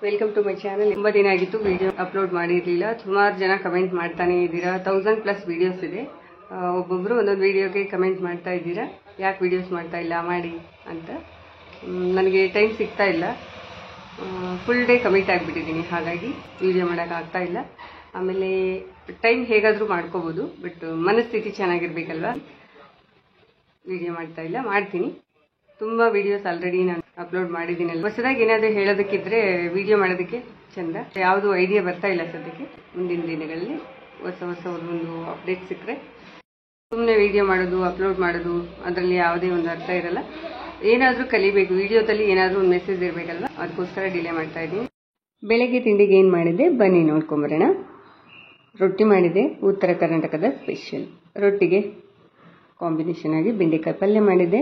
Welcome to my channel. ತುಂಬ ದಿನ ಆಗಿತ್ತು ವಿಡಿಯೋ ಅಪ್ಲೋಡ್ ಮಾಡಿರಲಿಲ್ಲ. ಸುಮಾರು ಜನ ಕಮೆಂಟ್ ಮಾಡ್ತಾನೆ ಇದ್ದೀರಾ. 1000+ ವಿಡಿಯೋಸ್ ಇದೆ. ಒಬ್ಬೊಬ್ಬರು ಒಂದೊಂದು ವಿಡಿಯೋಗೆ ಕಮೆಂಟ್ ಮಾಡ್ತಾ ಇದ್ದೀರಾ, ಯಾಕೆ ವಿಡಿಯೋಸ್ ಮಾಡ್ತಾ ಇಲ್ಲ ಮಾಡಿ ಅಂತ. ನನಗೆ ಟೈಮ್ ಸಿಗ್ತಾ ಇಲ್ಲ, ಫುಲ್ ಡೇ ಕಮಿಟ್ ಆಗಿಬಿಟ್ಟಿದ್ದೀನಿ, ಹಾಗಾಗಿ ವಿಡಿಯೋ ಮಾಡೋಕ್ಕಾಗ್ತಾ ಇಲ್ಲ. ಆಮೇಲೆ ಟೈಮ್ ಹೇಗಾದರೂ ಮಾಡ್ಕೋಬೋದು, ಬಟ್ ಮನಸ್ಥಿತಿ ಚೆನ್ನಾಗಿರ್ಬೇಕಲ್ವ, ವಿಡಿಯೋ ಮಾಡ್ತಾ ಇಲ್ಲ. ಮಾಡ್ತೀನಿ, ತುಂಬ ವಿಡಿಯೋಸ್ ಆಲ್ರೆಡಿ ನಾನು ಅಪ್ಲೋಡ್ ಮಾಡಿದ್ದೀನಲ್ಲ. ಹೊಸದಾಗಿ ಏನಾದರೂ ಹೇಳೋದಕ್ಕಿದ್ರೆ ವಿಡಿಯೋ ಮಾಡೋದಕ್ಕೆ ಚಂದ. ಯಾವುದು ಐಡಿಯಾ ಬರ್ತಾ ಇಲ್ಲ ಸದ್ಯಕ್ಕೆ. ಮುಂದಿನ ದಿನಗಳಲ್ಲಿ ಹೊಸ ಒಂದು ಅಪ್ಡೇಟ್ ಸಿಕ್ಕರೆ. ಸುಮ್ಮನೆ ವಿಡಿಯೋ ಮಾಡೋದು, ಅಪ್ಲೋಡ್ ಮಾಡೋದು, ಅದರಲ್ಲಿ ಯಾವುದೇ ಒಂದು ಅರ್ಥ ಇರಲ್ಲ. ಏನಾದರೂ ಕಲಿಬೇಕು, ವಿಡಿಯೋದಲ್ಲಿ ಏನಾದರೂ ಒಂದು ಮೆಸೇಜ್ ಇರಬೇಕಲ್ವ, ಅದಕ್ಕೋಸ್ಕರ ಡಿಲೇ ಮಾಡ್ತಾ ಇದ್ದೀನಿ. ಬೆಳಗ್ಗೆ ತಿಂಡಿಗೆ ಏನು ಮಾಡಿದೆ ಬನ್ನಿ ನೋಡ್ಕೊಂಬರೋಣ. ರೊಟ್ಟಿ ಮಾಡಿದೆ, ಉತ್ತರ ಕರ್ನಾಟಕದ ಸ್ಪೆಷಲ್. ರೊಟ್ಟಿಗೆ ಕಾಂಬಿನೇಷನ್ ಆಗಿ ಬೆಂಡೆಕಾಯಿ ಪಲ್ಯ ಮಾಡಿದ್ದೆ.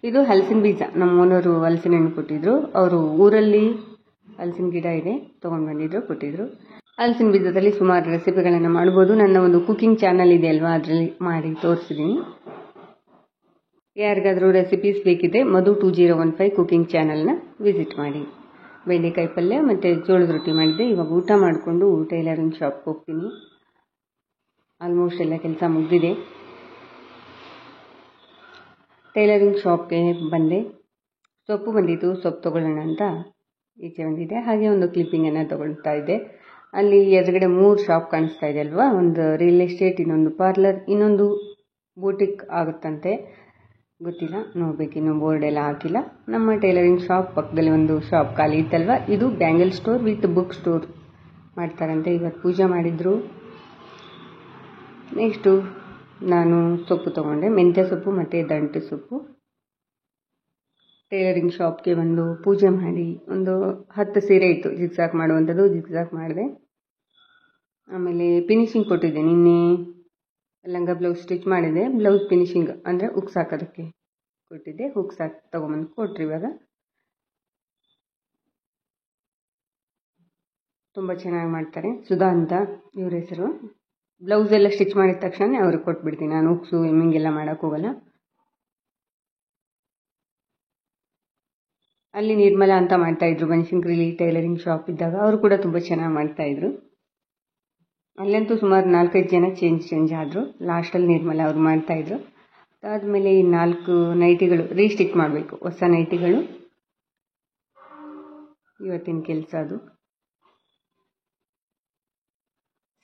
ಇದು ಹಲಸಿನ ಬೀಜ, ನಮ್ಮ ಓನರು ಹಲಸಿನ ಹಣ್ಣು ಕೊಟ್ಟಿದ್ರು. ಅವರು ಊರಲ್ಲಿ ಹಲಸಿನ ಗಿಡ ಇದೆ, ತೊಗೊಂಡು ಬಂದಿದ್ರು, ಕೊಟ್ಟಿದ್ರು. ಹಲಸಿನ ಬೀಜದಲ್ಲಿ ಸುಮಾರು ರೆಸಿಪಿಗಳನ್ನು ಮಾಡ್ಬೋದು. ನನ್ನ ಒಂದು ಕುಕಿಂಗ್ ಚಾನಲ್ ಇದೆ ಅಲ್ವಾ, ಅದರಲ್ಲಿ ಮಾಡಿ ತೋರಿಸಿದ್ದೀನಿ. ಯಾರಿಗಾದರೂ ರೆಸಿಪೀಸ್ ಬೇಕಿದ್ರೆ ಮಧು 2015 ಕುಕಿಂಗ್ ಚಾನಲ್ನ ವಿಸಿಟ್ ಮಾಡಿ. ಬೆಂಡೆಕಾಯಿ ಪಲ್ಯ ಮತ್ತು ಜೋಳದ ರೊಟ್ಟಿ ಮಾಡಿದ್ದೆ. ಇವಾಗ ಊಟ ಮಾಡಿಕೊಂಡು ಟೈಲರಿಂಗ್ ಶಾಪ್ಗೆ ಹೋಗ್ತೀನಿ. ಆಲ್ಮೋಸ್ಟ್ ಎಲ್ಲ ಕೆಲಸ ಮುಗಿದಿದೆ. ಟೈಲರಿಂಗ್ ಶಾಪ್ಗೆ ಬಂದೆ, ಸೊಪ್ಪು ಬಂದಿತ್ತು, ಸೊಪ್ಪು ತೊಗೊಳ್ಳೋಣ ಅಂತ ಈಚೆ ಬಂದಿದ್ದೆ. ಹಾಗೆ ಒಂದು ಕ್ಲಿಪ್ಪಿಂಗನ್ನು ತೊಗೊಳ್ತಾ ಇದ್ದೆ. ಅಲ್ಲಿ ಎದುರುಗಡೆ 3 ಶಾಪ್ ಕಾಣಿಸ್ತಾ ಇದೆ ಅಲ್ವಾ, ಒಂದು ರಿಯಲ್ ಎಸ್ಟೇಟ್, ಇನ್ನೊಂದು ಪಾರ್ಲರ್, ಇನ್ನೊಂದು ಬೂಟಿಕ್ ಆಗುತ್ತಂತೆ, ಗೊತ್ತಿಲ್ಲ, ನೋಡ್ಬೇಕು, ಇನ್ನೂ ಬೋರ್ಡ್ ಎಲ್ಲ ಹಾಕಿಲ್ಲ. ನಮ್ಮ ಟೈಲರಿಂಗ್ ಶಾಪ್ ಪಕ್ಕದಲ್ಲಿ ಒಂದು ಶಾಪ್ ಖಾಲಿ ಇತ್ತಲ್ವ, ಇದು bangle store with book store ಮಾಡ್ತಾರಂತೆ. ಇವತ್ತು ಪೂಜೆ ಮಾಡಿದ್ರು. ನೆಕ್ಸ್ಟು ನಾನು ಸೊಪ್ಪು ತೊಗೊಂಡೆ, ಮೆಂತ್ಯ ಸೊಪ್ಪು ಮತ್ತು ದಂಟು ಸೊಪ್ಪು. ಟೈಲರಿಂಗ್ ಶಾಪ್ಗೆ ಬಂದು ಪೂಜೆ ಮಾಡಿ ಒಂದು 10 ಸೀರೆ ಇತ್ತು ಜಿಗ್ಸಾಕ್ ಮಾಡುವಂಥದ್ದು, ಜಿಗ್ಸಾಕ್ ಮಾಡಿದೆ. ಆಮೇಲೆ ಫಿನಿಶಿಂಗ್ ಕೊಟ್ಟಿದ್ದೆ. ನಿನ್ನೆ ಲಂಗ ಬ್ಲೌಸ್ ಸ್ಟಿಚ್ ಮಾಡಿದೆ. ಬ್ಲೌಸ್ ಫಿನಿಶಿಂಗ್ ಅಂದರೆ ಹುಕ್ಸ್ ಹಾಕೋದಕ್ಕೆ ಕೊಟ್ಟಿದ್ದೆ. ಹುಕ್ಸ್ ಹಾಕಿ ತೊಗೊಂಬಂದು ಕೊಟ್ರಿ. ಇವಾಗ ತುಂಬ ಚೆನ್ನಾಗಿ ಮಾಡ್ತಾರೆ, ಸುಧಾ ಅಂತ ಇವ್ರ ಹೆಸರು. ಬ್ಲೌಸ್ ಎಲ್ಲ ಸ್ಟಿಚ್ ಮಾಡಿದ ತಕ್ಷಣ ಅವ್ರಿಗೆ ಕೊಟ್ಬಿಡ್ತೀನಿ. ನಾನು ಹುಕ್ಸು ಎಮ್ಮಿಂಗೆಲ್ಲ ಮಾಡೋಕ್ಕೆ ಹೋಗಲ್ಲ. ಅಲ್ಲಿ ನಿರ್ಮಲಾ ಅಂತ ಮಾಡ್ತಾಯಿದ್ರು, ಬನಶಂಕರಿಲಿ ಟೈಲರಿಂಗ್ ಶಾಪ್ ಇದ್ದಾಗ. ಅವರು ಕೂಡ ತುಂಬ ಚೆನ್ನಾಗಿ ಮಾಡ್ತಾಯಿದ್ರು. ಅಲ್ಲಂತೂ ಸುಮಾರು 4-5 ಜನ ಚೇಂಜ್ ಆದರು. ಲಾಸ್ಟಲ್ಲಿ ನಿರ್ಮಲಾ ಅವ್ರು ಮಾಡ್ತಾಯಿದ್ರು. ಅದಾದಮೇಲೆ ಈ 4 ನೈಟಿಗಳು ರೀಸ್ಟಿಚ್ ಮಾಡಬೇಕು, ಹೊಸ ನೈಟಿಗಳು. ಇವತ್ತಿನ ಕೆಲಸ ಅದು.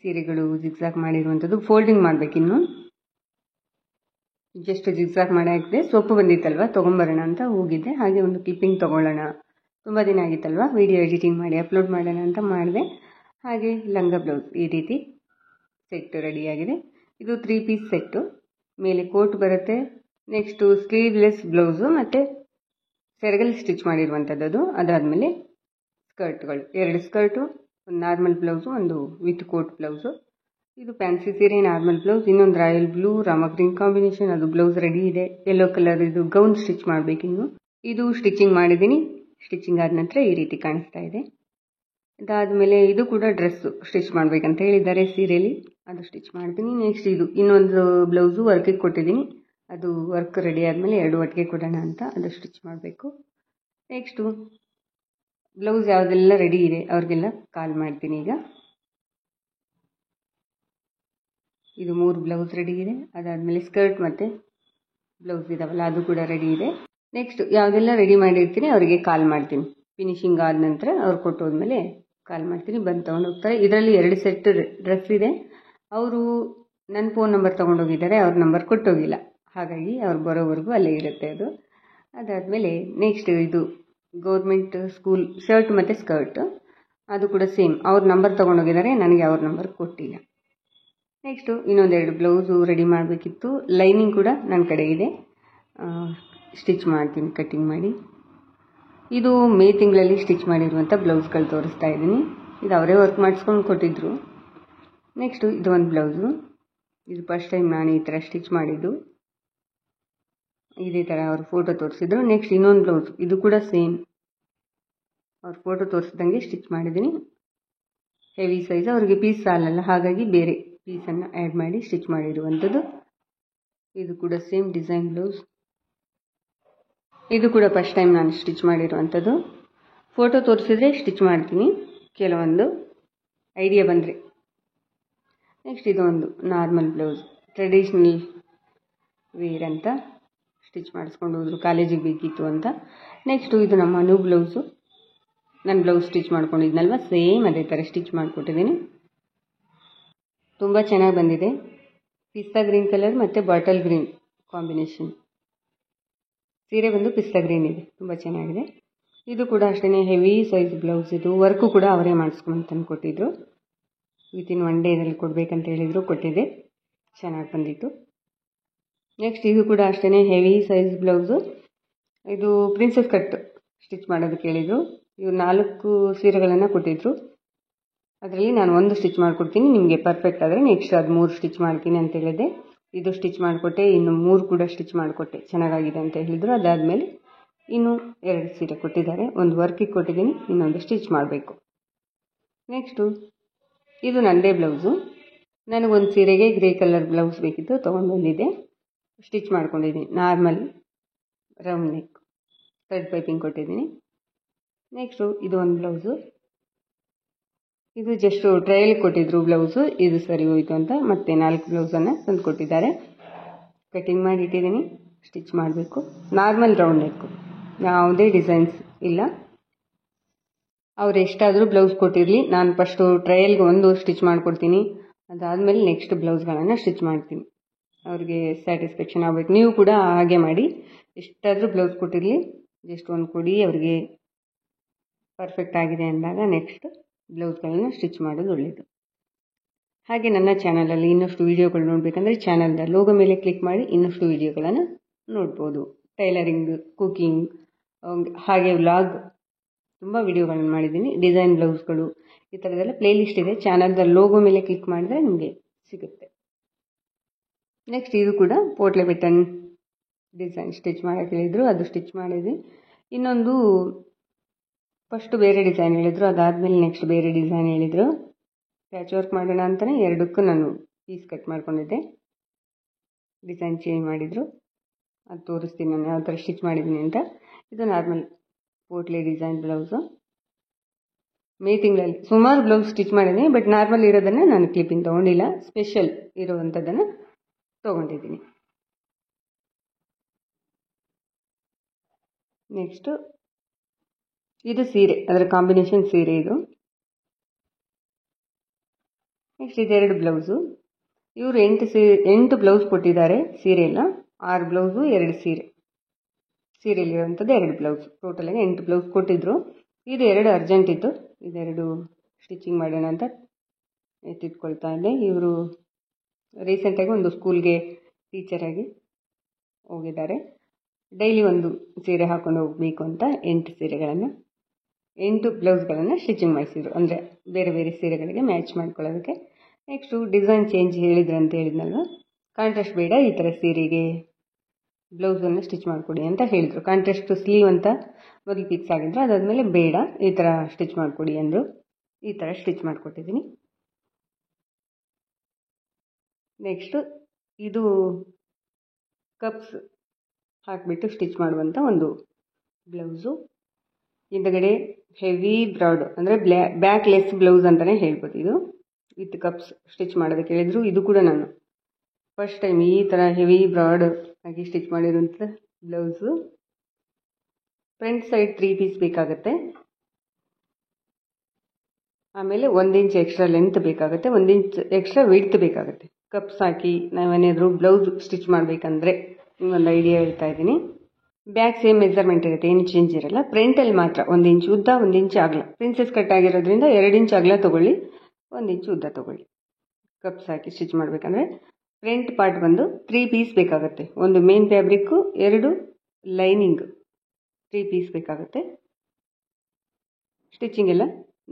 ಸೀರೆಗಳು ಜಿಗ್ಸಾಕ್ ಮಾಡಿರುವಂಥದ್ದು ಫೋಲ್ಡಿಂಗ್ ಮಾಡಬೇಕಿನ್ನು. ಜಸ್ಟ್ ಜಿಗ್ಸಾಕ್ ಮಾಡಾಕಿದೆ. ಸೊಪ್ಪು ಬಂದಿತ್ತಲ್ವ, ತೊಗೊಂಬರೋಣ ಅಂತ ಹೋಗಿದ್ದೆ. ಹಾಗೆ ಒಂದು ಕ್ಲಿಪ್ಪಿಂಗ್ ತೊಗೊಳ್ಳೋಣ, ತುಂಬ ದಿನ ಆಗಿತ್ತಲ್ವ, ವಿಡಿಯೋ ಎಡಿಟಿಂಗ್ ಮಾಡಿ ಅಪ್ಲೋಡ್ ಮಾಡೋಣ ಅಂತ ಮಾಡಿದೆ. ಹಾಗೆ ಲಂಗ ಬ್ಲೌಸ್ ಈ ರೀತಿ ಸೆಟ್ಟು ರೆಡಿಯಾಗಿದೆ. ಇದು 3 ಪೀಸ್ ಸೆಟ್ಟು. ಮೇಲೆ ಕೋಟ್ ಬರುತ್ತೆ. ನೆಕ್ಸ್ಟು ಸ್ಲೀವ್ಲೆಸ್ ಬ್ಲೌಸು ಮತ್ತು ಸೆರಗಲ್ಲಿ ಸ್ಟಿಚ್ ಮಾಡಿರುವಂಥದ್ದು. ಅದಾದಮೇಲೆ ಸ್ಕರ್ಟ್ಗಳು, 2 ಸ್ಕರ್ಟು, ಒಂದು ನಾರ್ಮಲ್ ಬ್ಲೌಸು, ಒಂದು ವಿತ್ ಕೋಟ್ ಬ್ಲೌಸು. ಇದು ಫ್ಯಾನ್ಸಿ ಸೀರೆ ನಾರ್ಮಲ್ ಬ್ಲೌಸ್. ಇನ್ನೊಂದು royal blue Rama green combination, ಅದು ಬ್ಲೌಸ್ ರೆಡಿ ಇದೆ. ಯೆಲ್ಲೋ ಕಲರ್ ಇದು ಗೌನ್ ಸ್ಟಿಚ್ ಮಾಡಬೇಕಿನ್ನು. ಇದು ಸ್ಟಿಚಿಂಗ್ ಮಾಡಿದ್ದೀನಿ. ಸ್ಟಿಚಿಂಗ್ ಆದ ನಂತರ ಈ ರೀತಿ ಕಾಣಿಸ್ತಾ ಇದೆ. ಅದಾದಮೇಲೆ ಇದು ಕೂಡ ಡ್ರೆಸ್ಸು ಸ್ಟಿಚ್ ಮಾಡಬೇಕಂತ ಹೇಳಿದ್ದಾರೆ ಸೀರೆಯಲ್ಲಿ, ಅದು ಸ್ಟಿಚ್ ಮಾಡ್ತೀನಿ. ನೆಕ್ಸ್ಟ್ ಇದು ಇನ್ನೊಂದು ಬ್ಲೌಸು ವರ್ಕಿಗೆ ಕೊಟ್ಟಿದ್ದೀನಿ. ಅದು ವರ್ಕ್ ರೆಡಿ ಆದಮೇಲೆ 2 ಒಟ್ಟಿಗೆ ಕೊಡೋಣ ಅಂತ, ಅದು ಸ್ಟಿಚ್ ಮಾಡಬೇಕು. ನೆಕ್ಸ್ಟು ಬ್ಲೌಸ್ ಯಾವುದೆಲ್ಲ ರೆಡಿ ಇದೆ ಅವ್ರಿಗೆಲ್ಲ ಕಾಲ್ ಮಾಡ್ತೀನಿ ಈಗ. ಇದು 3 ಬ್ಲೌಸ್ ರೆಡಿ ಇದೆ. ಅದಾದಮೇಲೆ ಸ್ಕರ್ಟ್ ಮತ್ತು ಬ್ಲೌಸ್ ಇದಾವಲ್ಲ, ಅದು ಕೂಡ ರೆಡಿ ಇದೆ. ನೆಕ್ಸ್ಟ್ ಯಾವುದೆಲ್ಲ ರೆಡಿ ಮಾಡಿರ್ತೀನಿ ಅವರಿಗೆ ಕಾಲ್ ಮಾಡ್ತೀನಿ. ಫಿನಿಶಿಂಗ್ ಆದ ನಂತರ ಅವ್ರು ಕೊಟ್ಟೋದ್ಮೇಲೆ ಕಾಲ್ ಮಾಡ್ತೀನಿ, ಬಂದು ತೊಗೊಂಡು ಹೋಗ್ತಾರೆ. ಇದರಲ್ಲಿ 2 ಸೆಟ್ ಡ್ರೆಸ್ ಇದೆ. ಅವರು ನನ್ನ ಫೋನ್ ನಂಬರ್ ತೊಗೊಂಡೋಗಿದ್ದಾರೆ, ಅವ್ರ ನಂಬರ್ ಕೊಟ್ಟೋಗಿಲ್ಲ, ಹಾಗಾಗಿ ಅವ್ರು ಬರೋವರೆಗೂ ಅಲ್ಲೇ ಇರುತ್ತೆ ಅದು. ಅದಾದಮೇಲೆ ನೆಕ್ಸ್ಟ್ ಇದು ಗೌರ್ಮೆಂಟ್ ಸ್ಕೂಲ್ ಶರ್ಟ್ ಮತ್ತು ಸ್ಕರ್ಟ್, ಅದು ಕೂಡ ಸೇಮ್ ಅವ್ರ ನಂಬರ್ ತೊಗೊಂಡೋಗಿದ್ದಾರೆ, ನನಗೆ ಅವ್ರ ನಂಬರ್ ಕೊಟ್ಟಿಲ್ಲ. ನೆಕ್ಸ್ಟು ಇನ್ನೊಂದು 2 ಬ್ಲೌಸು ರೆಡಿ ಮಾಡಬೇಕಿತ್ತು. ಲೈನಿಂಗ್ ಕೂಡ ನನ್ನ ಕಡೆ ಇದೆ, ಸ್ಟಿಚ್ ಮಾಡ್ತೀನಿ ಕಟ್ಟಿಂಗ್ ಮಾಡಿ. ಇದು ಮೇ ತಿಂಗಳಲ್ಲಿ ಸ್ಟಿಚ್ ಮಾಡಿರುವಂಥ ಬ್ಲೌಸ್ಗಳು ತೋರಿಸ್ತಾ ಇದ್ದೀನಿ. ಇದು ಅವರೇ ವರ್ಕ್ ಮಾಡಿಸ್ಕೊಂಡು ಕೊಟ್ಟಿದ್ದರು. ನೆಕ್ಸ್ಟು ಇದು ಒಂದು ಬ್ಲೌಸು. ಇದು ಫಸ್ಟ್ ಟೈಮ್ ನಾನು ಈ ಥರ ಸ್ಟಿಚ್ ಮಾಡಿದ್ದು. ಇದೇ ಥರ ಅವ್ರು ಫೋಟೋ ತೋರಿಸಿದ್ರು. ನೆಕ್ಸ್ಟ್ ಇನ್ನೊಂದು ಬ್ಲೌಸ್, ಇದು ಕೂಡ ಸೇಮ್ ಅವ್ರ ಫೋಟೋ ತೋರಿಸಿದಂಗೆ ಸ್ಟಿಚ್ ಮಾಡಿದ್ದೀನಿ. ಹೆವಿ ಸೈಜ್, ಅವ್ರಿಗೆ ಪೀಸ್ ಸಾಲಲ್ಲ, ಹಾಗಾಗಿ ಬೇರೆ ಪೀಸನ್ನು ಆ್ಯಡ್ ಮಾಡಿ ಸ್ಟಿಚ್ ಮಾಡಿರುವಂಥದ್ದು. ಇದು ಕೂಡ ಸೇಮ್ ಡಿಸೈನ್ ಬ್ಲೌಸ್. ಇದು ಕೂಡ ಫಸ್ಟ್ ಟೈಮ್ ನಾನು ಸ್ಟಿಚ್ ಮಾಡಿರುವಂಥದ್ದು. ಫೋಟೋ ತೋರಿಸಿದ್ರೆ ಸ್ಟಿಚ್ ಮಾಡ್ತೀನಿ ಕೆಲವೊಂದು ಐಡಿಯಾ ಬಂದರೆ. ನೆಕ್ಸ್ಟ್ ಇದೊಂದು ನಾರ್ಮಲ್ ಬ್ಲೌಸ್, ಟ್ರೆಡಿಷ್ನಲ್ ವೇರ್ ಅಂತ ಸ್ಟಿಚ್ ಮಾಡಿಸ್ಕೊಂಡು ಹೋದ್ರು, ಕಾಲೇಜಿಗೆ ಬೇಕಿತ್ತು ಅಂತ. ನೆಕ್ಸ್ಟು ಇದು ನಮ್ಮ ಅನು ಬ್ಲೌಸು, ನಾನು ಬ್ಲೌಸ್ ಸ್ಟಿಚ್ ಮಾಡ್ಕೊಂಡಿದ್ನಲ್ವ ಸೇಮ್ ಅದೇ ಥರ ಸ್ಟಿಚ್ ಮಾಡಿಕೊಟ್ಟಿದ್ದೀನಿ. ತುಂಬ ಚೆನ್ನಾಗಿ ಬಂದಿದೆ. ಪಿಸ್ತಾ ಗ್ರೀನ್ ಕಲರ್ ಮತ್ತು ಬಾಟಲ್ ಗ್ರೀನ್ ಕಾಂಬಿನೇಷನ್. ಸೀರೆ ಬಂದು ಪಿಸ್ತಾ ಗ್ರೀನ್ ಇದೆ, ತುಂಬ ಚೆನ್ನಾಗಿದೆ. ಇದು ಕೂಡ ಅಷ್ಟೇ ಹೆವಿ ಸೈಜ್ ಬ್ಲೌಸ್. ಇದು ವರ್ಕು ಕೂಡ ಅವರೇ ಮಾಡಿಸ್ಕೊಂಡು ತಂದು ಕೊಟ್ಟಿದ್ರು. ವಿತಿನ್ 1 ಡೇದಲ್ಲಿ ಕೊಡಬೇಕಂತ ಹೇಳಿದರು, ಕೊಟ್ಟಿದ್ದೆ, ಚೆನ್ನಾಗಿ ಬಂದಿತ್ತು. ನೆಕ್ಸ್ಟ್ ಇದು ಕೂಡ ಅಷ್ಟೇ ಹೆವಿ ಸೈಜ್ ಬ್ಲೌಸು. ಇದು ಪ್ರಿನ್ಸಸ್ ಕಟ್ ಸ್ಟಿಚ್ ಮಾಡೋದಕ್ಕೆ ಹೇಳಿದರು. ಇವರು 4 ಸೀರೆಗಳನ್ನು ಕೊಟ್ಟಿದ್ದರು. ಅದರಲ್ಲಿ ನಾನು 1 ಸ್ಟಿಚ್ ಮಾಡಿಕೊಡ್ತೀನಿ, ನಿಮಗೆ ಪರ್ಫೆಕ್ಟ್ ಆದರೆ ನೆಕ್ಸ್ಟ್ ಅದು 3 ಸ್ಟಿಚ್ ಮಾಡ್ತೀನಿ ಅಂತ ಹೇಳಿದೆ. ಇದು ಸ್ಟಿಚ್ ಮಾಡಿಕೊಟ್ಟೆ, ಇನ್ನು 3 ಕೂಡ ಸ್ಟಿಚ್ ಮಾಡಿಕೊಟ್ಟೆ, ಚೆನ್ನಾಗಾಗಿದೆ ಅಂತ ಹೇಳಿದರು. ಅದಾದಮೇಲೆ ಇನ್ನೂ 2 ಸೀರೆ ಕೊಟ್ಟಿದ್ದಾರೆ. ಒಂದು ವರ್ಕಿಗೆ ಕೊಟ್ಟಿದ್ದೀನಿ, ಇನ್ನೊಂದು ಸ್ಟಿಚ್ ಮಾಡಬೇಕು. ನೆಕ್ಸ್ಟು ಇದು ನನ್ನದೇ ಬ್ಲೌಸು. ನನಗೊಂದು ಸೀರೆಗೆ ಗ್ರೇ ಕಲರ್ ಬ್ಲೌಸ್ ಬೇಕಿತ್ತು, ತೊಗೊಂಡು ಬಂದಿದ್ದೆ, ಸ್ಟಿಚ್ ಮಾಡ್ಕೊಂಡಿದ್ದೀನಿ. Normal round neck, thread piping ಕೊಟ್ಟಿದ್ದೀನಿ. ನೆಕ್ಸ್ಟು ಇದು ಒಂದು ಬ್ಲೌಸು. ಇದು ಜಸ್ಟು ಟ್ರಯಲ್ಗೆ ಕೊಟ್ಟಿದ್ರು ಬ್ಲೌಸು, ಇದು ಸರಿ ಹೋಯಿತು ಅಂತ ಮತ್ತೆ 4 ಬ್ಲೌಸನ್ನು ತಂದು ಕೊಟ್ಟಿದ್ದಾರೆ. ಕಟಿಂಗ್ ಮಾಡಿ ಇಟ್ಟಿದ್ದೀನಿ, ಸ್ಟಿಚ್ ಮಾಡಬೇಕು. ನಾರ್ಮಲ್ ರೌಂಡ್ ನೆಕ್ಕು, ಯಾವುದೇ ಡಿಸೈನ್ಸ್ ಇಲ್ಲ. ಅವ್ರು ಎಷ್ಟಾದರೂ ಬ್ಲೌಸ್ ಕೊಟ್ಟಿರಲಿ, ನಾನು ಫಸ್ಟು ಟ್ರಯಲ್ಗೆ 1 ಸ್ಟಿಚ್ ಮಾಡಿಕೊಡ್ತೀನಿ, ಅದಾದಮೇಲೆ ನೆಕ್ಸ್ಟ್ ಬ್ಲೌಸ್ಗಳನ್ನು ಸ್ಟಿಚ್ ಮಾಡ್ತೀನಿ. ಅವ್ರಿಗೆ ಸ್ಯಾಟಿಸ್ಫ್ಯಾಕ್ಷನ್ ಆಗಬೇಕು. ನೀವು ಕೂಡ ಹಾಗೆ ಮಾಡಿ, ಎಷ್ಟಾದರೂ ಬ್ಲೌಸ್ ಕೊಟ್ಟಿರಲಿ, ಜಸ್ಟ್ 1 ಕೊಡಿ, ಅವ್ರಿಗೆ ಪರ್ಫೆಕ್ಟ್ ಆಗಿದೆ ಅಂದಾಗ ನೆಕ್ಸ್ಟ್ ಬ್ಲೌಸ್ಗಳನ್ನು ಸ್ಟಿಚ್ ಮಾಡೋದು ಒಳ್ಳೆಯದು. ಹಾಗೆ ನನ್ನ ಚಾನಲಲ್ಲಿ ಇನ್ನಷ್ಟು ವೀಡಿಯೋಗಳು ನೋಡಬೇಕಂದ್ರೆ ಚಾನಲ್ನ ಲೋಗೋ ಮೇಲೆ ಕ್ಲಿಕ್ ಮಾಡಿ ಇನ್ನಷ್ಟು ವೀಡಿಯೋಗಳನ್ನು ನೋಡ್ಬೋದು. ಟೈಲರಿಂಗ್, ಕುಕಿಂಗ್, ಹಾಗೆ ವ್ಲಾಗ್ ತುಂಬ ವೀಡಿಯೋಗಳನ್ನು ಮಾಡಿದ್ದೀನಿ. ಡಿಸೈನ್ ಬ್ಲೌಸ್ಗಳು, ಈ ಥರದ್ದೆಲ್ಲ ಪ್ಲೇಲಿಸ್ಟ್ ಇದೆ. ಚಾನಲ್ದ ಲೋಗೋ ಮೇಲೆ ಕ್ಲಿಕ್ ಮಾಡಿದ್ರೆ ನಿಮಗೆ ಸಿಗುತ್ತೆ. ನೆಕ್ಸ್ಟ್ ಇದು ಕೂಡ ಪೋಟ್ಲೆ ಬಟನ್ ಡಿಸೈನ್ ಸ್ಟಿಚ್ ಮಾಡೋಕ್ಕೆ ಹೇಳಿದರು, ಅದು ಸ್ಟಿಚ್ ಮಾಡಿದ್ವಿ. ಇನ್ನೊಂದು ಫಸ್ಟು ಬೇರೆ ಡಿಸೈನ್ ಹೇಳಿದರು, ಅದಾದಮೇಲೆ ನೆಕ್ಸ್ಟ್ ಬೇರೆ ಡಿಸೈನ್ ಹೇಳಿದರು. ಪ್ಯಾಚ್ ವರ್ಕ್ ಮಾಡೋಣ ಅಂತಲೇ 2ಕ್ಕೂ ನಾನು ಪೀಸ್ ಕಟ್ ಮಾಡ್ಕೊಂಡಿದ್ದೆ. ಡಿಸೈನ್ ಚೇಂಜ್ ಮಾಡಿದರು, ಅದು ತೋರಿಸ್ತೀನಿ ನಾನು ಯಾವ ಥರ ಸ್ಟಿಚ್ ಮಾಡಿದ್ದೀನಿ ಅಂತ. ಇದು ನಾರ್ಮಲ್ ಪೋಟ್ಲೆ ಡಿಸೈನ್ ಬ್ಲೌಸು. ಮೇ ತಿಂಗಳಲ್ಲಿ ಸುಮಾರು ಬ್ಲೌಸ್ ಸ್ಟಿಚ್ ಮಾಡಿದ್ದೀನಿ, ಬಟ್ ನಾರ್ಮಲ್ ಇರೋದನ್ನು ನಾನು ಕ್ಲಿಪ್ಪಿಂಗ್ ತೊಗೊಂಡಿಲ್ಲ, ಸ್ಪೆಷಲ್ ಇರುವಂಥದ್ದನ್ನು ತೊಗೊಂಡಿದ್ದೀನಿ. ನೆಕ್ಸ್ಟು ಇದು ಸೀರೆ, ಅದರ ಕಾಂಬಿನೇಷನ್ ಸೀರೆ ಇದು. ನೆಕ್ಸ್ಟ್ ಇದೆರಡು ಬ್ಲೌಸು. ಇವರು 8 ಬ್ಲೌಸ್ ಕೊಟ್ಟಿದ್ದಾರೆ, ಸೀರೆ ಎಲ್ಲ 6 ಬ್ಲೌಸು 2 ಸೀರೆ. ಸೀರೆಯಲ್ಲಿರುವಂಥದ್ದು 2 ಬ್ಲೌಸ್, ಟೋಟಲಾಗಿ 8 ಬ್ಲೌಸ್ ಕೊಟ್ಟಿದ್ದರು. ಇದು 2 ಅರ್ಜೆಂಟ್ ಇತ್ತು, ಇದೆರಡು ಸ್ಟಿಚಿಂಗ್ ಮಾಡೋಣ ಅಂತ ಎತ್ತಿಟ್ಕೊಳ್ತಾ ಇದ್ದೆ. ಇವರು ರೀಸೆಂಟಾಗಿ ಒಂದು ಸ್ಕೂಲ್ಗೆ ಟೀಚರಾಗಿ ಹೋಗಿದ್ದಾರೆ. ಡೈಲಿ ಒಂದು ಸೀರೆ ಹಾಕೊಂಡು ಹೋಗಬೇಕು ಅಂತ 8 ಬ್ಲೌಸ್ಗಳನ್ನು ಸ್ಟಿಚಿಂಗ್ ಮಾಡಿಸಿದ್ರು, ಅಂದರೆ ಬೇರೆ ಬೇರೆ ಸೀರೆಗಳಿಗೆ ಮ್ಯಾಚ್ ಮಾಡ್ಕೊಳ್ಳೋದಕ್ಕೆ. ನೆಕ್ಸ್ಟು ಡಿಸೈನ್ ಚೇಂಜ್ ಹೇಳಿದ್ರು ಅಂತ ಹೇಳಿದ್ನಲ್ವ, ಕಾಂಟ್ರಾಸ್ಟ್ ಬೇಡ, ಈ ಥರ ಸೀರೆಗೆ ಬ್ಲೌಸನ್ನು ಸ್ಟಿಚ್ ಮಾಡಿಕೊಡಿ ಅಂತ ಹೇಳಿದರು. ಕಾಂಟ್ರಾಸ್ಟ್ ಸ್ಲೀವ್ ಅಂತ ಮೊದಲು ಫಿಕ್ಸ್ ಆಗಿದ್ರು, ಅದಾದಮೇಲೆ ಬೇಡ, ಈ ಥರ ಸ್ಟಿಚ್ ಮಾಡಿಕೊಡಿ ಅಂದರು. ಈ ಥರ ಸ್ಟಿಚ್ ಮಾಡಿಕೊಟ್ಟಿದ್ದೀನಿ. ನೆಕ್ಸ್ಟು ಇದು ಕಪ್ಸ್ ಹಾಕಿಬಿಟ್ಟು ಸ್ಟಿಚ್ ಮಾಡುವಂಥ ಒಂದು ಬ್ಲೌಸು. ಹಿಂದಗಡೆ ಹೆವಿ ಬ್ರಾಡ್, ಅಂದರೆ ಬ್ಯಾಕ್ ಲೆಸ್ ಬ್ಲೌಸ್ ಅಂತಲೇ ಹೇಳ್ಬೋದು. ಇದು ವಿತ್ ಕಪ್ಸ್ ಸ್ಟಿಚ್ ಮಾಡೋದಕ್ಕೆ ಹೇಳಿದರು. ಇದು ಕೂಡ ನಾನು ಫಸ್ಟ್ ಟೈಮ್ ಈ ಥರ ಹೆವಿ ಬ್ರಾಡ್ ಆಗಿ ಸ್ಟಿಚ್ ಮಾಡಿರೋಂಥ ಬ್ಲೌಸು. ಫ್ರಂಟ್ ಸೈಡ್ 3 ಪೀಸ್ ಬೇಕಾಗುತ್ತೆ, ಆಮೇಲೆ 1 ಇಂಚ್ ಎಕ್ಸ್ಟ್ರಾ ಲೆಂತ್ ಬೇಕಾಗುತ್ತೆ, 1 ಇಂಚ್ ಎಕ್ಸ್ಟ್ರಾ ವಿಡ್ತ್ ಬೇಕಾಗುತ್ತೆ. ಕಪ್ಸ್ ಹಾಕಿ ನಾವೇನಾದರೂ ಬ್ಲೌಸ್ ಸ್ಟಿಚ್ ಮಾಡಬೇಕಂದ್ರೆ ನಿಮಗೊಂದು ಐಡಿಯಾ ಹೇಳ್ತಾ ಇದ್ದೀನಿ. ಬ್ಯಾಕ್ ಸೇಮ್ ಮೆಜರ್ಮೆಂಟ್ ಇರುತ್ತೆ, ಏನು ಚೇಂಜ್ ಇರಲ್ಲ. ಫ್ರಂಟಲ್ಲಿ ಮಾತ್ರ 1 ಇಂಚ್ ಉದ್ದ, 1 ಇಂಚ್ ಅಗಲ. ಪ್ರಿನ್ಸೆಸ್ ಕಟ್ ಆಗಿರೋದ್ರಿಂದ 2 ಇಂಚ್ ಅಗಲ ತೊಗೊಳ್ಳಿ, 1 ಇಂಚ್ ಉದ್ದ ತೊಗೊಳ್ಳಿ. ಕಪ್ಸ್ ಹಾಕಿ ಸ್ಟಿಚ್ ಮಾಡಬೇಕಂದ್ರೆ ಫ್ರಂಟ್ ಪಾರ್ಟ್ ಬಂದು 3 ಪೀಸ್ ಬೇಕಾಗುತ್ತೆ. ಒಂದು ಮೇನ್ ಫ್ಯಾಬ್ರಿಕ್ಕು, 2 ಲೈನಿಂಗ್, 3 ಪೀಸ್ ಬೇಕಾಗುತ್ತೆ. ಸ್ಟಿಚಿಂಗ್ ಎಲ್ಲ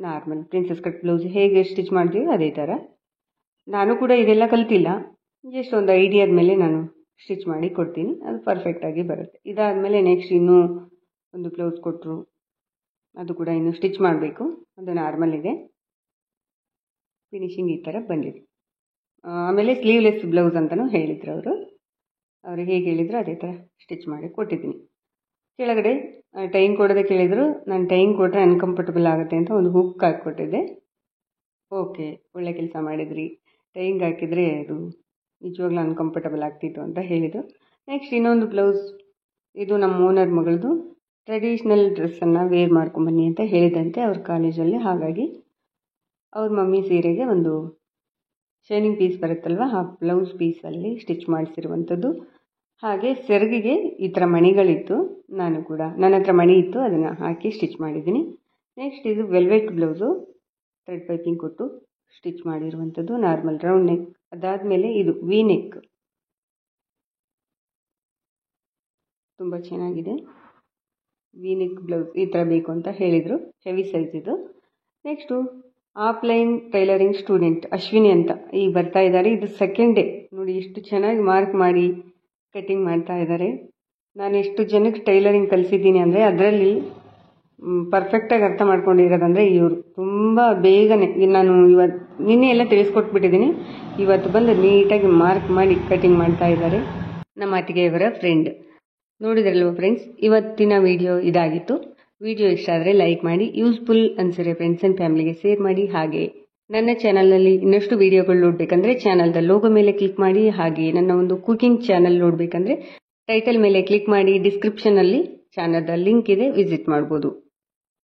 ನಾರ್ಮಲ್ ಪ್ರಿನ್ಸೆಸ್ ಕಟ್ ಬ್ಲೌಸ್ ಹೇಗೆ ಸ್ಟಿಚ್ ಮಾಡ್ತೀವಿ ಅದೇ ಥರ. ನಾನು ಕೂಡ ಇದೆಲ್ಲ ಕಲ್ತಿಲ್ಲ, ಜಸ್ಟ್ ಒಂದು ಐಡಿಯಾದ ಮೇಲೆ ನಾನು ಸ್ಟಿಚ್ ಮಾಡಿ ಕೊಡ್ತೀನಿ, ಅದು ಪರ್ಫೆಕ್ಟಾಗಿ ಬರುತ್ತೆ. ಇದಾದಮೇಲೆ ನೆಕ್ಸ್ಟ್ ಇನ್ನೂ ಒಂದು ಬ್ಲೌಸ್ ಕೊಟ್ಟರು, ಅದು ಕೂಡ ಇನ್ನೂ ಸ್ಟಿಚ್ ಮಾಡಬೇಕು. ಅದು ನಾರ್ಮಲ್ ಇದೆ. ಫಿನಿಶಿಂಗ್ ಈ ಥರ ಬಂದಿದೆ. ಆಮೇಲೆ ಸ್ಲೀವ್ಲೆಸ್ ಬ್ಲೌಸ್ ಅಂತಲೂ ಹೇಳಿದರು ಅವರು ಹೇಗೆ ಹೇಳಿದ್ರು ಅದೇ ಥರ ಸ್ಟಿಚ್ ಮಾಡಿ ಕೊಟ್ಟಿದ್ದೀನಿ. ಕೆಳಗಡೆ ಟೈಯಿಂಗ್ ಕೊಡೋದಕ್ಕೆ ಹೇಳಿದರು. ನಾನು ಟೈಯಿಂಗ್ ಕೊಟ್ಟರೆ ಅನ್ಕಂಫರ್ಟಬಲ್ ಆಗುತ್ತೆ ಅಂತ ಒಂದು ಹುಕ್ ಹಾಕ್ಕೊಟ್ಟಿದ್ದೆ. ಓಕೆ, ಒಳ್ಳೆ ಕೆಲಸ ಮಾಡಿದ್ರಿ. ಟೈಯಿಂಗ್ ಹಾಕಿದರೆ ಅದು ನಿಜವಾಗ್ಲೂ ಅನ್ಕಂಫರ್ಟಬಲ್ ಆಗ್ತಿತ್ತು ಅಂತ ಹೇಳಿದರು. ನೆಕ್ಸ್ಟ್ ಇನ್ನೊಂದು ಬ್ಲೌಸ್, ಇದು ನಮ್ಮ ಓನರ್ ಮಗಳದು. ಟ್ರೆಡಿಷ್ನಲ್ ಡ್ರೆಸ್ಸನ್ನು ವೇರ್ ಮಾಡ್ಕೊಂಬನ್ನಿ ಅಂತ ಹೇಳಿದಂತೆ ಅವ್ರ ಕಾಲೇಜಲ್ಲಿ. ಹಾಗಾಗಿ ಅವ್ರ ಮಮ್ಮಿ ಸೀರೆಗೆ ಒಂದು ಶೈನಿಂಗ್ ಪೀಸ್ ಬರುತ್ತಲ್ವ, ಆ ಬ್ಲೌಸ್ ಪೀಸಲ್ಲಿ ಸ್ಟಿಚ್ ಮಾಡಿಸಿರುವಂಥದ್ದು. ಹಾಗೆ ಸೆರಗಿಗೆ ಈ ಥರ ಮಣಿಗಳಿತ್ತು, ನನ್ನ ಹತ್ರ ಮಣಿ ಇತ್ತು, ಅದನ್ನು ಹಾಕಿ ಸ್ಟಿಚ್ ಮಾಡಿದ್ದೀನಿ. ನೆಕ್ಸ್ಟ್ ಇದು ವೆಲ್ವೆಟ್ ಬ್ಲೌಸು, ಥ್ರೆಡ್ ಪೈಪಿಂಗ್ ಕೊಟ್ಟು ಸ್ಟಿಚ್ ಮಾಡಿರುವಂಥದ್ದು. Normal round neck. ಅದಾದಮೇಲೆ ಇದು ವಿ ನೆಕ್, ತುಂಬ ಚೆನ್ನಾಗಿದೆ. ವಿ ನೆಕ್ ಬ್ಲೌಸ್ ಈ ಥರ ಬೇಕು ಅಂತ ಹೇಳಿದರು, ಹೆವಿ ಸೈಜ್ ಇದು. Next offline tailoring student Ashwini ಅಂತ ಈಗ ಬರ್ತಾ ಇದ್ದಾರೆ. ಇದು ಸೆಕೆಂಡ್ ಡೇ. ನೋಡಿ ಎಷ್ಟು ಚೆನ್ನಾಗಿ ಮಾರ್ಕ್ ಮಾಡಿ ಕಟ್ಟಿಂಗ್ ಮಾಡ್ತಾ ಇದ್ದಾರೆ. ನಾನು ಎಷ್ಟು ಜನಕ್ಕೆ ಟೈಲರಿಂಗ್ ಕಲಿಸಿದ್ದೀನಿ ಅಂದರೆ ಅದರಲ್ಲಿ ಪರ್ಫೆಕ್ಟಾಗಿ ಅರ್ಥ ಮಾಡ್ಕೊಂಡಿರೋದಂದರೆ ಇವರು. ತುಂಬ ಬೇಗನೆ ನಾನು ನಿನ್ನೆ ಎಲ್ಲ ತಿಳಿಸ್ಕೊಟ್ಬಿಟ್ಟಿದ್ದೀನಿ, ಇವತ್ತು ಬಂದು ನೀಟಾಗಿ ಮಾರ್ಕ್ ಮಾಡಿ ಕಟ್ಟಿಂಗ್ ಮಾಡ್ತಾ ಇದ್ದಾರೆ. ನಮ್ಮ ಅತ್ತಿಗೆಯವರ ಫ್ರೆಂಡ್. ನೋಡಿದ್ರಲ್ವ ಫ್ರೆಂಡ್ಸ್, ಇವತ್ತಿನ ವಿಡಿಯೋ ಇದಾಗಿತ್ತು. ವಿಡಿಯೋ ಇಷ್ಟ ಆದರೆ ಲೈಕ್ ಮಾಡಿ, ಯೂಸ್ಫುಲ್ ಅನಿಸಿದ್ರೆ ಫ್ರೆಂಡ್ಸ್ ಆ್ಯಂಡ್ ಫ್ಯಾಮಿಲಿಗೆ ಶೇರ್ ಮಾಡಿ. ಹಾಗೆ ನನ್ನ ಚಾನಲ್ನಲ್ಲಿ ಇನ್ನಷ್ಟು ವಿಡಿಯೋಗಳು ನೋಡಬೇಕಂದ್ರೆ ಚಾನಲ್ದ ಲೋಗೋ ಮೇಲೆ ಕ್ಲಿಕ್ ಮಾಡಿ. ಹಾಗೆ ನನ್ನ ಒಂದು ಕುಕಿಂಗ್ ಚಾನಲ್ ನೋಡಬೇಕಂದ್ರೆ ಟೈಟಲ್ ಮೇಲೆ ಕ್ಲಿಕ್ ಮಾಡಿ. ಡಿಸ್ಕ್ರಿಪ್ಷನಲ್ಲಿ ಚಾನಲ್ದ ಲಿಂಕ್ ಇದೆ, ವಿಸಿಟ್ ಮಾಡ್ಬೋದು.